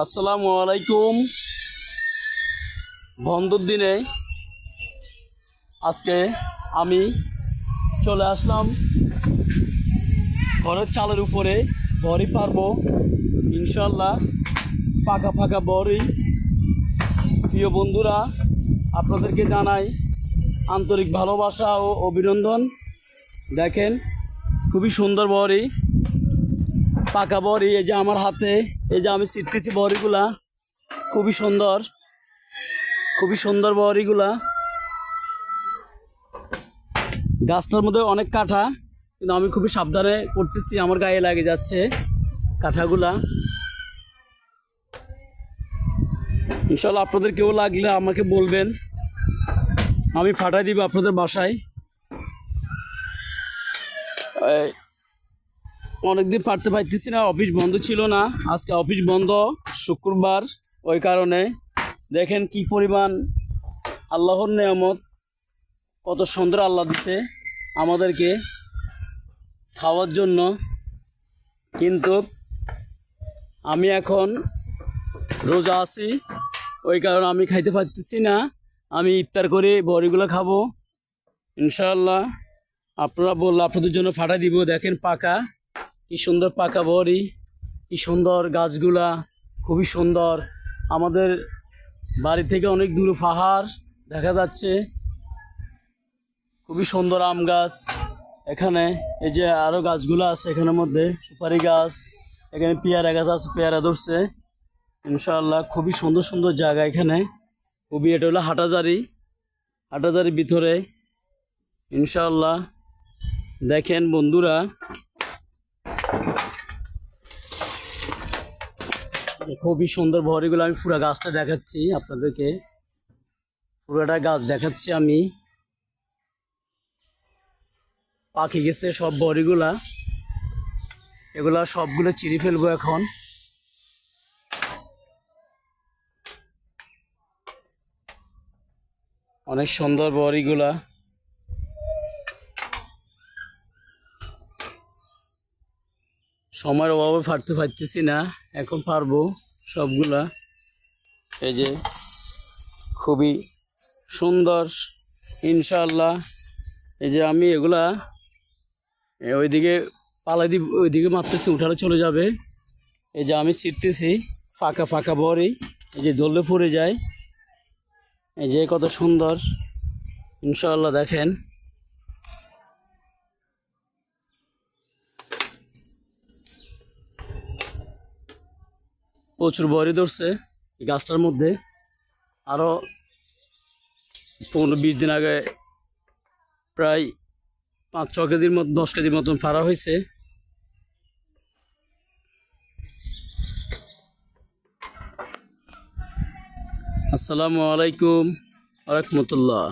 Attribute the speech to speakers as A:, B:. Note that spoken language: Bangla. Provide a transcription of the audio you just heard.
A: আসসালামু আলাইকুম। বন্ধুর দিনে আজকে আমি চলে আসলাম ঘরের চালের উপরে। বড়ি পারবো ইনশাল্লাহ, পাকা পাকা বড়ি। প্রিয় বন্ধুরা, আপনাদেরকে জানাই আন্তরিক ভালোবাসা ও অভিনন্দন। দেখেন খুবই সুন্দর বড়ি, পাকা বড়ি। এই যে আমার হাতে, এই যে আমি ছিটতেছি বড়িগুলা, খুবই সুন্দর, খুবই সুন্দর বড়িগুলা। গাছটার মধ্যে অনেক কাঁটা, কিন্তু আমি খুবই সাবধানে করতেছি, আমার গায়ে লাগে যাচ্ছে কাঁটাগুলা। ইনশাল্লাহ আপনাদের কেউ লাগলে আমাকে বলবেন, আমি ফাটাই দিব আপনাদের বাসায়। অনেকদিন পারতে পারতেছি না, অফিস বন্ধ ছিল না, আজকে অফিস বন্ধ শুক্রবার। ওই কারণে দেখেন কি পরিমাণ আল্লাহর নেয়ামত, কত সুন্দর আল্লাহ দিছে আমাদেরকে খাওয়ার জন্য। কিন্তু আমি এখন রোজা আছি, ওই কারণে আমি খাইতে পারতেছি না। আমি ইফতার করে বড়িগুলো খাবো ইনশাআল্লাহ। আপনারা বললে আপনাদের জন্য ফাটাই দিব। দেখেন পাকা, কি সুন্দর পাকা বড়ি, কি সুন্দর গাছগুলা, খুবই সুন্দর। আমাদের বাড়ি থেকে অনেক দূরে পাহাড় দেখা যাচ্ছে, খুবই সুন্দর আম গাছ। এখানে এই যে আরো গাছগুলো আছে, এখানের মধ্যে সুপারি গাছ, এখানে পেয়ারা গাছ আছে, পেয়ারা ধরছে ইনশাআল্লাহ। খুবই সুন্দর সুন্দর জায়গা এখানে, খুবই। এটা হলো হাটাজারি, হাটাজারির ভিতরে ইনশাআল্লাহ। দেখেন বন্ধুরা, খুবই সুন্দর বড়িগুলো। আমি পুরো গাছটা দেখাচ্ছি আপনাদেরকে, পুরোটা গাছ দেখাচ্ছি আমি। পাখি গেছে সব বড়িগুলা, এগুলা সবগুলো চিড়ি ফেলবো এখন। অনেক সুন্দর বড়িগুলা, সময়ের অভাবে ফাটতে পারতেছি না, এখন পারবো সবগুলা। এই যে খুবই সুন্দর ইনশাআল্লাহ। এই যে আমি এগুলা ওইদিকে পালাই দিব, ওইদিকে মারতেছি, উঠালে চলে যাবে। এই যে আমি ছিটতেছি ফাঁকা ফাঁকা বড়ি, এই যে দলে পড়ে যায়। এই যে কত সুন্দর ইনশাআল্লাহ। দেখেন প্রচুর বড়ি ধরছে এই গাছটার মধ্যে। আরও 15-20 দিন আগে প্রায় 5-6 কেজির মতো, 10 কেজির মতন ফাড়া হয়েছে। আসসালামু আলাইকুম ওয়া রাহমাতুল্লাহ।